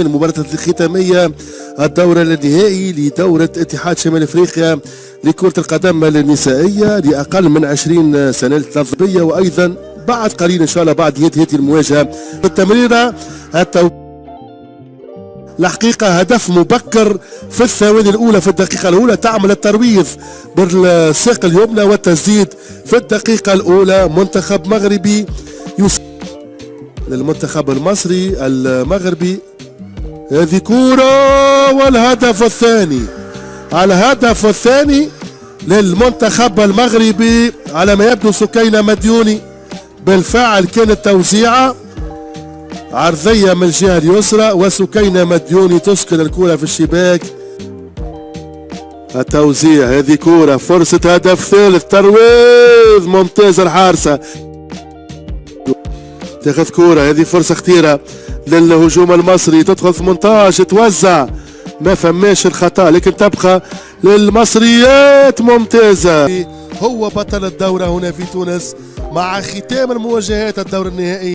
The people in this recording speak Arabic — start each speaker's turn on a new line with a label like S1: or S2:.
S1: المباراة الختامية الدورة النهائي لدورة اتحاد شمال افريقيا لكرة القدم النسائية لأقل من 20 سنة التطبيقية، وأيضا بعد قليل إن شاء الله بعد هذه المواجهة التمريرة الحقيقة هدف مبكر في الثواني الأولى، في الدقيقة الأولى تعمل الترويض بالساق اليمنى والتسديد في الدقيقة الأولى. منتخب مغربي للمنتخب المصري المغربي، هذه كورة والهدف الثاني. الهدف الثاني للمنتخب المغربي على ما يبدو سكينة مديوني، بالفعل كانت توزيعة عرضية من الجهة اليسرى وسكينة مديوني تسكن الكرة في الشباك. التوزيع، هذه كرة، فرصة هدف ثالث، ترويض ممتاز الحارسة، تاخذ كرة، هذه فرصة خطيرة للهجوم المصري، تدخل 18 توزع، ما فماش الخطأ لكن تبقى للمصريات ممتازة. هو بطل الدورة هنا في تونس مع ختام المواجهات الدور النهائي.